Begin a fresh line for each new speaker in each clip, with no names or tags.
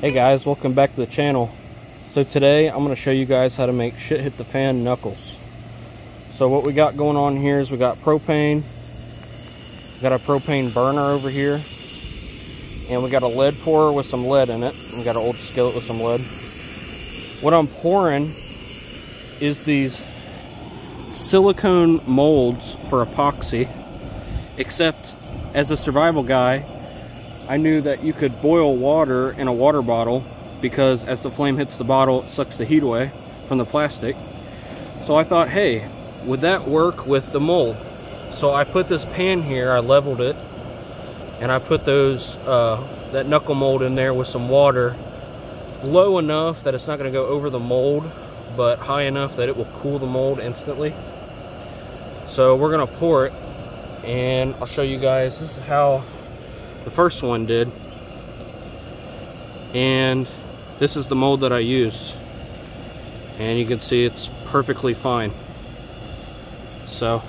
Hey guys, welcome back to the channel. So today I'm going to show you guys how to make shit hit the fan knuckles. So what we got going on here is we got propane. We got a propane burner over here. And we got a lead pourer with some lead in it. We got an old skillet with some lead. What I'm pouring is these silicone molds for epoxy. Except as a survival guy, I knew that you could boil water in a water bottle because as the flame hits the bottle, it sucks the heat away from the plastic. So I thought, hey, would that work with the mold? So I put this pan here, I leveled it, and I put those that knuckle mold in there with some water, low enough that it's not going to go over the mold, but high enough that it will cool the mold instantly. So we're going to pour it, and I'll show you guys. This is how the first one did, and this is the mold that I used, and you can see it's perfectly fine. So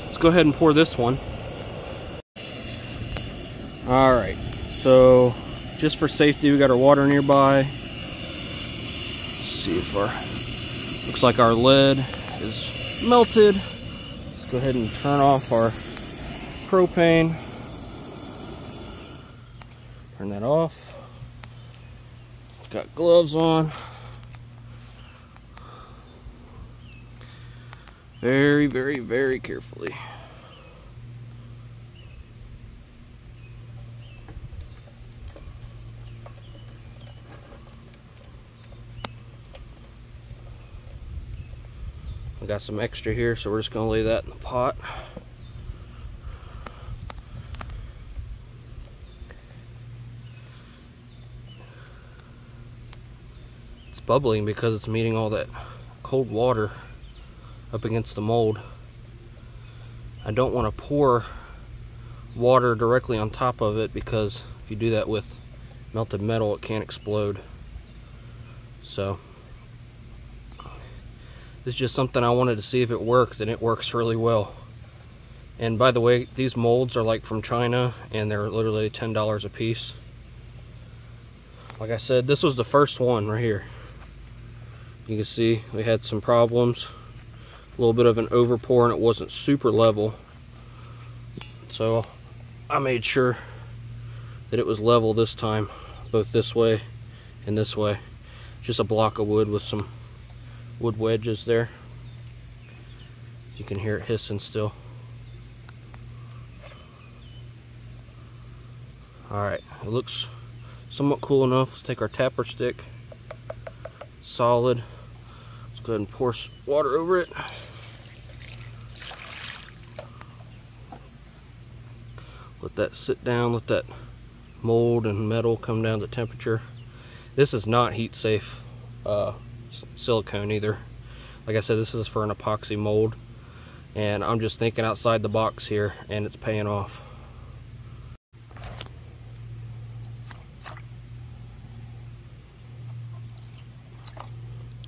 let's go ahead and pour this one. Alright, so just for safety, we got our water nearby. Let's see if our, looks like our lead is melted. Let's go ahead and turn off our propane. Turn that off. Got gloves on. Very, very, very carefully. We got some extra here, so we're just going to lay that in the pot. It's bubbling because it's meeting all that cold water up against the mold. I don't want to pour water directly on top of it because if you do that with melted metal, it can explode. So this is just something I wanted to see if it worked, and it works really well. And by the way, these molds are like from China, and they're literally $10 a piece. Like I said, this was the first one right here. You can see we had some problems, a little bit of an overpour, and it wasn't super level. So I made sure that it was level this time, both this way and this way. Just a block of wood with some wood wedges there. You can hear it hissing still. Alright, it looks somewhat cool enough. Let's take our tapper stick, solid. Let's go ahead and pour some water over it. Let that sit down, let that mold and metal come down to temperature. This is not heat safe silicone either. Like I said, this is for an epoxy mold, and I'm just thinking outside the box here, and it's paying off.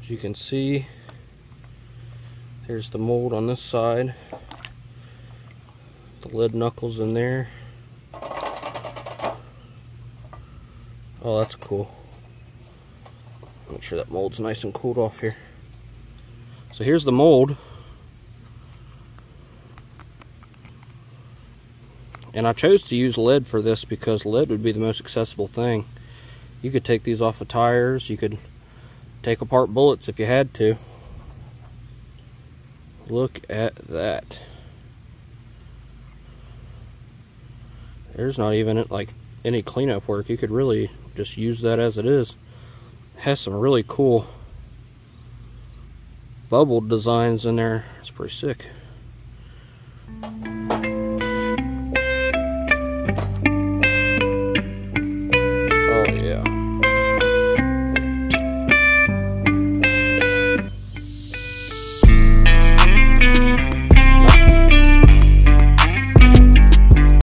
As you can see, there's the mold on this side, the lead knuckles in there. Oh, that's cool. Make sure that mold's nice and cooled off here. So here's the mold. And I chose to use lead for this because lead would be the most accessible thing. You could take these off of tires. You could take apart bullets if you had to. Look at that. There's not even like any cleanup work. You could really just use that as it is. It has some really cool bubble designs in there. It's pretty sick.